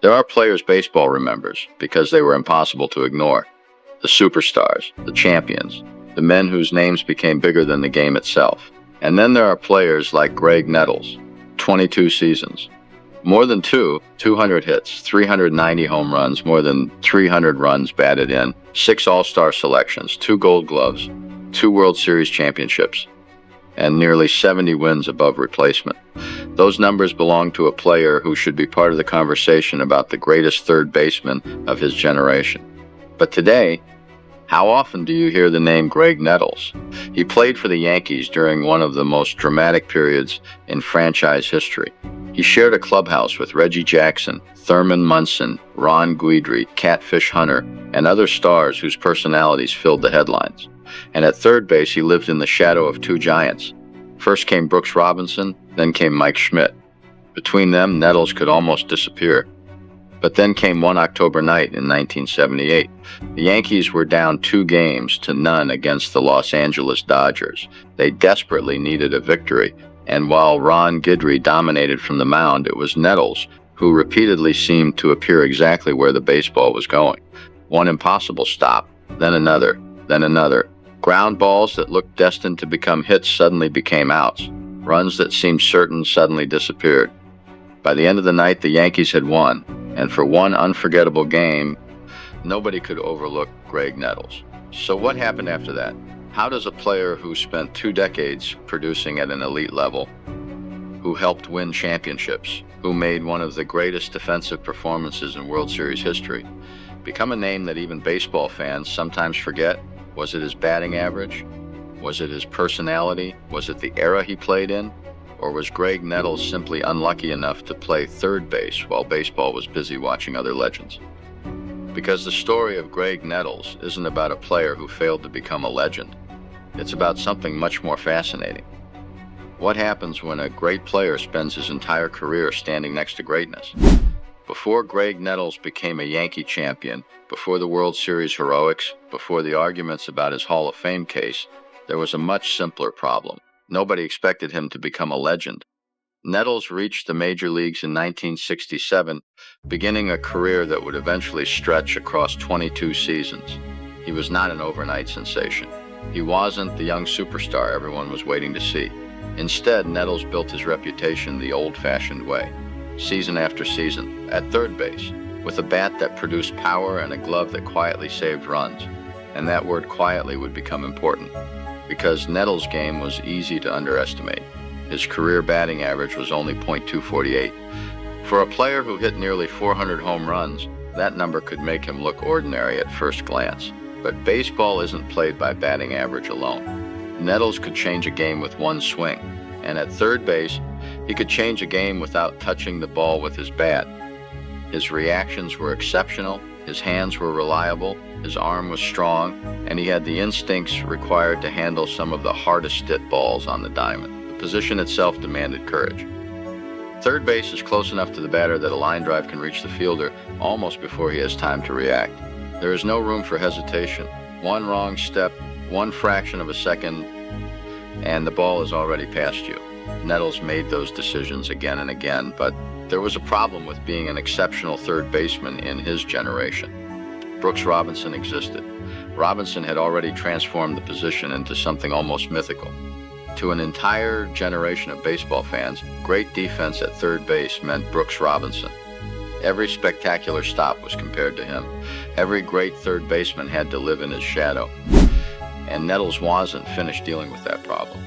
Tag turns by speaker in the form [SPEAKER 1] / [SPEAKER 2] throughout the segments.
[SPEAKER 1] There are players baseball remembers because they were impossible to ignore. The superstars, the champions, the men whose names became bigger than the game itself. And then there are players like Graig Nettles, 22 seasons. More than 200 hits, 390 home runs, more than 300 runs batted in, 6 All-Star selections, 2 Gold Gloves, 2 World Series championships, and nearly 70 wins above replacement. Those numbers belong to a player who should be part of the conversation about the greatest third baseman of his generation. But today, how often do you hear the name Graig Nettles? He played for the Yankees during one of the most dramatic periods in franchise history. He shared a clubhouse with Reggie Jackson, Thurman Munson, Ron Guidry, Catfish Hunter, and other stars whose personalities filled the headlines. And at third base, he lived in the shadow of 2 giants. First came Brooks Robinson, then came Mike Schmidt. Between them, Nettles could almost disappear. But then came one October night in 1978. The Yankees were down 2-0 against the Los Angeles Dodgers. They desperately needed a victory. And while Ron Guidry dominated from the mound, it was Nettles who repeatedly seemed to appear exactly where the baseball was going. One impossible stop, then another, then another. Ground balls that looked destined to become hits suddenly became outs. Runs that seemed certain suddenly disappeared. By the end of the night, the Yankees had won, and for one unforgettable game, nobody could overlook Graig Nettles. So what happened after that? How does a player who spent 2 decades producing at an elite level, who helped win championships, who made one of the greatest defensive performances in World Series history, become a name that even baseball fans sometimes forget? Was it his batting average? Was it his personality? Was it the era he played in? Or was Graig Nettles simply unlucky enough to play third base while baseball was busy watching other legends? Because the story of Graig Nettles isn't about a player who failed to become a legend. It's about something much more fascinating. What happens when a great player spends his entire career standing next to greatness? Before Graig Nettles became a Yankee champion, before the World Series heroics, before the arguments about his Hall of Fame case, there was a much simpler problem. Nobody expected him to become a legend. Nettles reached the major leagues in 1967, beginning a career that would eventually stretch across 22 seasons. He was not an overnight sensation. He wasn't the young superstar everyone was waiting to see. Instead, Nettles built his reputation the old-fashioned way, season after season, at third base, with a bat that produced power and a glove that quietly saved runs. And that word quietly would become important, because Nettles' game was easy to underestimate. His career batting average was only .248. For a player who hit nearly 400 home runs, that number could make him look ordinary at first glance. But baseball isn't played by batting average alone. Nettles could change a game with one swing, and at third base, he could change a game without touching the ball with his bat. His reactions were exceptional, his hands were reliable, his arm was strong, and he had the instincts required to handle some of the hardest hit balls on the diamond. The position itself demanded courage. Third base is close enough to the batter that a line drive can reach the fielder almost before he has time to react. There is no room for hesitation. One wrong step, one fraction of a second, and the ball is already past you. Nettles made those decisions again and again, but there was a problem with being an exceptional third baseman in his generation. Brooks Robinson existed. Robinson had already transformed the position into something almost mythical. To an entire generation of baseball fans, great defense at third base meant Brooks Robinson. Every spectacular stop was compared to him. Every great third baseman had to live in his shadow. And Nettles wasn't finished dealing with that problem.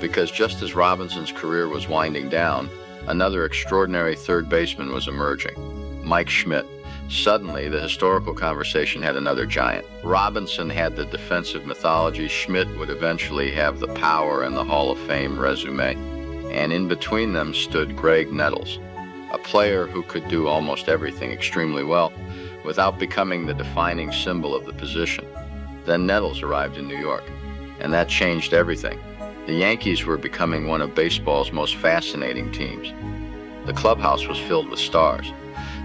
[SPEAKER 1] Because just as Robinson's career was winding down, another extraordinary third baseman was emerging, Mike Schmidt. Suddenly, the historical conversation had another giant. Robinson had the defensive mythology. Schmidt would eventually have the power and the Hall of Fame resume. And in between them stood Graig Nettles, a player who could do almost everything extremely well without becoming the defining symbol of the position. Then Nettles arrived in New York, and that changed everything. The Yankees were becoming one of baseball's most fascinating teams. The clubhouse was filled with stars.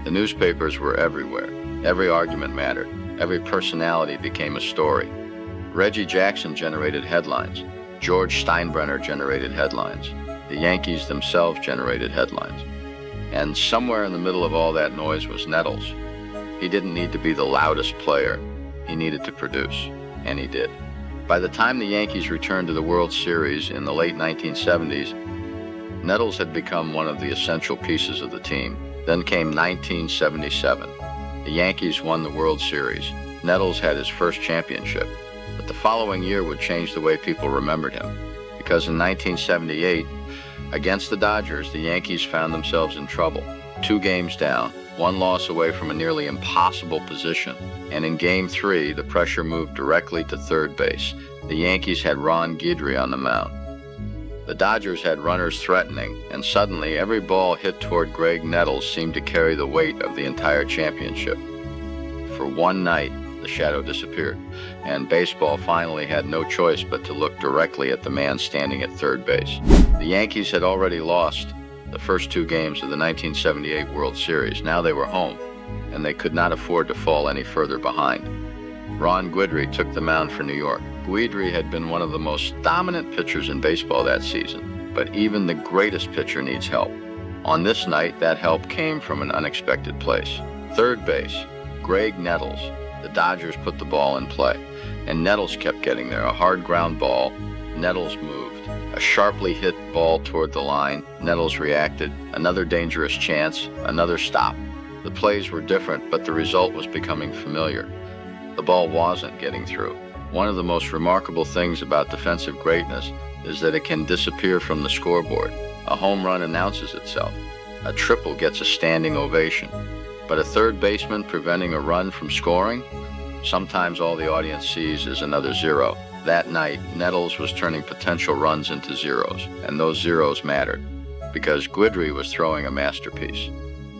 [SPEAKER 1] The newspapers were everywhere. Every argument mattered. Every personality became a story. Reggie Jackson generated headlines. George Steinbrenner generated headlines. The Yankees themselves generated headlines. And somewhere in the middle of all that noise was Nettles. He didn't need to be the loudest player. He needed to produce, and he did. By the time the Yankees returned to the World Series in the late 1970s, Nettles had become one of the essential pieces of the team. Then came 1977. The Yankees won the World Series. Nettles had his first championship. But the following year would change the way people remembered him. Because in 1978, against the Dodgers, the Yankees found themselves in trouble. 2 games down, 1 loss away from a nearly impossible position. And in Game 3, the pressure moved directly to third base. The Yankees had Ron Guidry on the mound. The Dodgers had runners threatening, and suddenly every ball hit toward Graig Nettles seemed to carry the weight of the entire championship. For one night, the shadow disappeared, and baseball finally had no choice but to look directly at the man standing at third base. The Yankees had already lost the first 2 games of the 1978 World Series. Now they were home, and they could not afford to fall any further behind. Ron Guidry took the mound for New York. Guidry had been one of the most dominant pitchers in baseball that season, but even the greatest pitcher needs help. On this night, that help came from an unexpected place. Third base, Graig Nettles. The Dodgers put the ball in play, and Nettles kept getting there. A hard ground ball, Nettles moved. A sharply hit ball toward the line, Nettles reacted. Another dangerous chance, another stop. The plays were different, but the result was becoming familiar. The ball wasn't getting through. One of the most remarkable things about defensive greatness is that it can disappear from the scoreboard. A home run announces itself. A triple gets a standing ovation. But a third baseman preventing a run from scoring? Sometimes all the audience sees is another 0. That night, Nettles was turning potential runs into zeros, and those zeros mattered, because Guidry was throwing a masterpiece.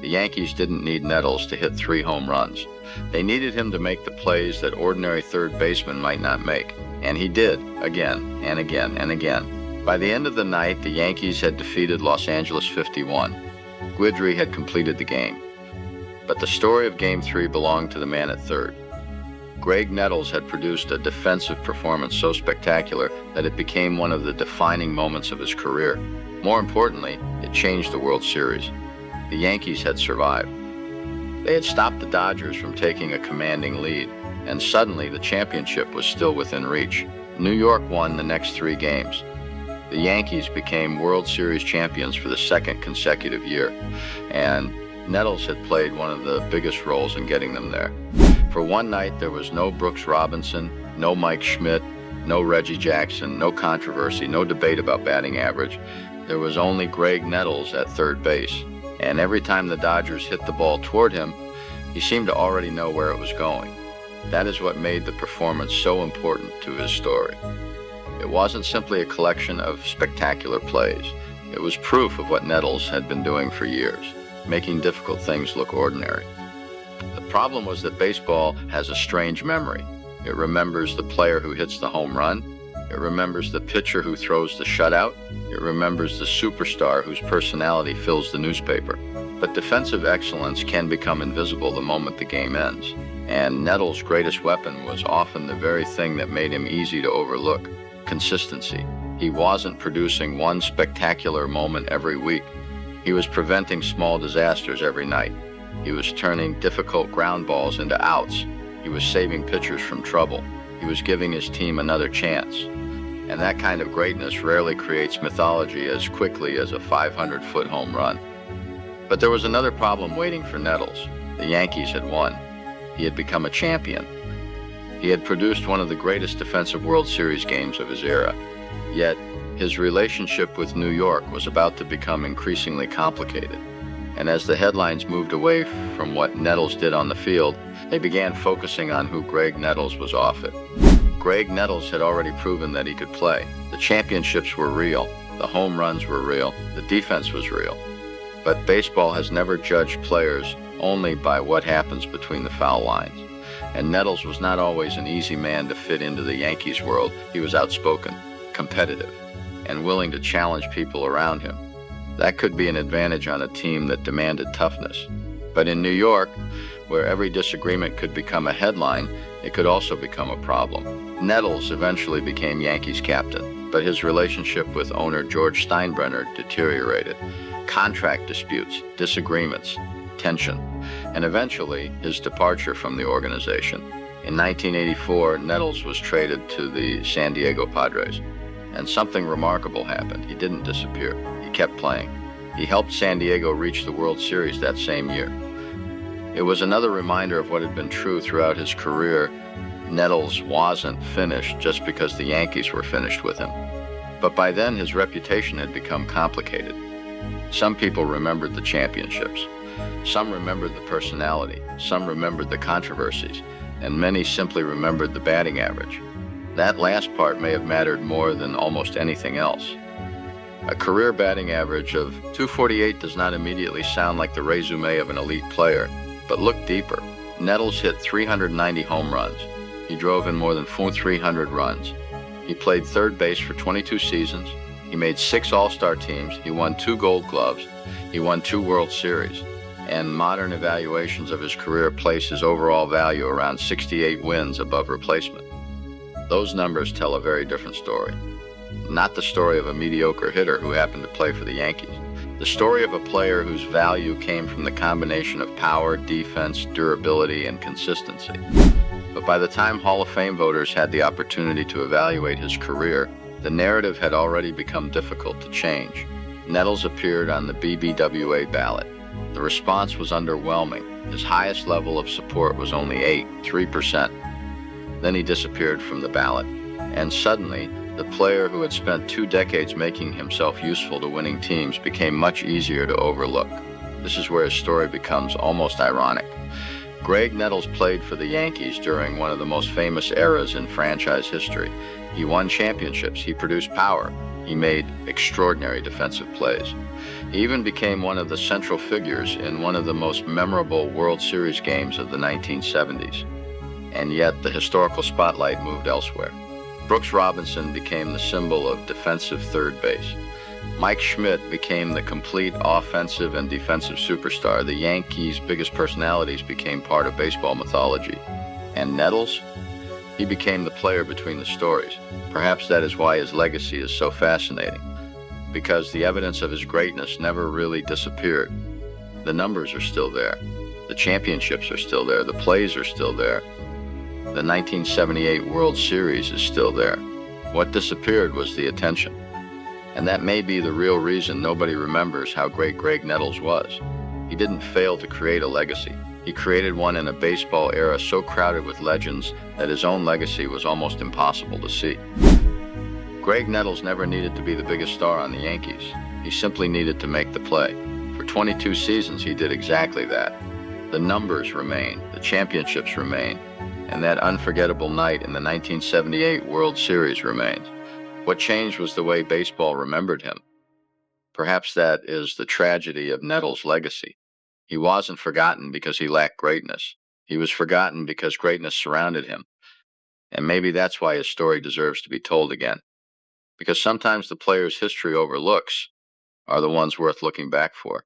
[SPEAKER 1] The Yankees didn't need Nettles to hit 3 home runs. They needed him to make the plays that ordinary third basemen might not make, and he did, again and again and again. By the end of the night, the Yankees had defeated Los Angeles 51. Guidry had completed the game. But the story of Game 3 belonged to the man at third. Graig Nettles had produced a defensive performance so spectacular that it became one of the defining moments of his career. More importantly, it changed the World Series. The Yankees had survived. They had stopped the Dodgers from taking a commanding lead, and suddenly the championship was still within reach. New York won the next 3 games. The Yankees became World Series champions for the 2nd consecutive year, and Nettles had played one of the biggest roles in getting them there. For one night, there was no Brooks Robinson, no Mike Schmidt, no Reggie Jackson, no controversy, no debate about batting average. There was only Graig Nettles at third base, and every time the Dodgers hit the ball toward him, he seemed to already know where it was going. That is what made the performance so important to his story. It wasn't simply a collection of spectacular plays. It was proof of what Nettles had been doing for years, making difficult things look ordinary. The problem was that baseball has a strange memory. It remembers the player who hits the home run. It remembers the pitcher who throws the shutout. It remembers the superstar whose personality fills the newspaper. But defensive excellence can become invisible the moment the game ends. And Nettles' greatest weapon was often the very thing that made him easy to overlook: consistency. He wasn't producing one spectacular moment every week. He was preventing small disasters every night. He was turning difficult ground balls into outs. He was saving pitchers from trouble. He was giving his team another chance. And that kind of greatness rarely creates mythology as quickly as a 500-foot home run. But there was another problem waiting for Nettles. The Yankees had won. He had become a champion. He had produced one of the greatest defensive World Series games of his era. Yet, his relationship with New York was about to become increasingly complicated. And as the headlines moved away from what Nettles did on the field, they began focusing on who Graig Nettles was off it. Graig Nettles had already proven that he could play. The championships were real. The home runs were real. The defense was real. But baseball has never judged players only by what happens between the foul lines. And Nettles was not always an easy man to fit into the Yankees world. He was outspoken, competitive, and willing to challenge people around him. That could be an advantage on a team that demanded toughness. But in New York, where every disagreement could become a headline, it could also become a problem. Nettles eventually became Yankees captain, but his relationship with owner George Steinbrenner deteriorated. contract disputes, disagreements, tension, and eventually his departure from the organization. In 1984, Nettles was traded to the San Diego Padres, and something remarkable happened. He didn't disappear. He kept playing. He helped San Diego reach the World Series that same year. It was another reminder of what had been true throughout his career. Nettles wasn't finished just because the Yankees were finished with him. But by then, his reputation had become complicated. Some people remembered the championships. Some remembered the personality. Some remembered the controversies. And many simply remembered the batting average. That last part may have mattered more than almost anything else. A career batting average of .248 does not immediately sound like the resume of an elite player, but look deeper. Nettles hit 390 home runs. He drove in more than 300 runs. He played third base for 22 seasons. He made 6 All-Star teams. He won 2 Gold Gloves. He won 2 World Series. And modern evaluations of his career place his overall value around 68 wins above replacement. Those numbers tell a very different story. Not the story of a mediocre hitter who happened to play for the Yankees. The story of a player whose value came from the combination of power, defense, durability, and consistency. But by the time Hall of Fame voters had the opportunity to evaluate his career, the narrative had already become difficult to change. Nettles appeared on the BBWA ballot. The response was underwhelming. His highest level of support was only 3%. Then he disappeared from the ballot. And suddenly, the player who had spent 2 decades making himself useful to winning teams became much easier to overlook. This is where his story becomes almost ironic. Graig Nettles played for the Yankees during one of the most famous eras in franchise history. He won championships. He produced power. He made extraordinary defensive plays. He even became one of the central figures in one of the most memorable World Series games of the 1970s. And yet, the historical spotlight moved elsewhere. Brooks Robinson became the symbol of defensive third base. Mike Schmidt became the complete offensive and defensive superstar. The Yankees' biggest personalities became part of baseball mythology. And Nettles? He became the player between the stories. Perhaps that is why his legacy is so fascinating, because the evidence of his greatness never really disappeared. The numbers are still there. The championships are still there. The plays are still there. The 1978 World Series is still there. What disappeared was the attention. And that may be the real reason nobody remembers how great Graig Nettles was. He didn't fail to create a legacy. He created one in a baseball era so crowded with legends that his own legacy was almost impossible to see. Graig Nettles never needed to be the biggest star on the Yankees. He simply needed to make the play. For 22 seasons, he did exactly that. The numbers remain, the championships remain, and that unforgettable night in the 1978 World Series remains. What changed was the way baseball remembered him. Perhaps that is the tragedy of Nettles' legacy. He wasn't forgotten because he lacked greatness. He was forgotten because greatness surrounded him. And maybe that's why his story deserves to be told again. Because sometimes the players history overlooks are the ones worth looking back for.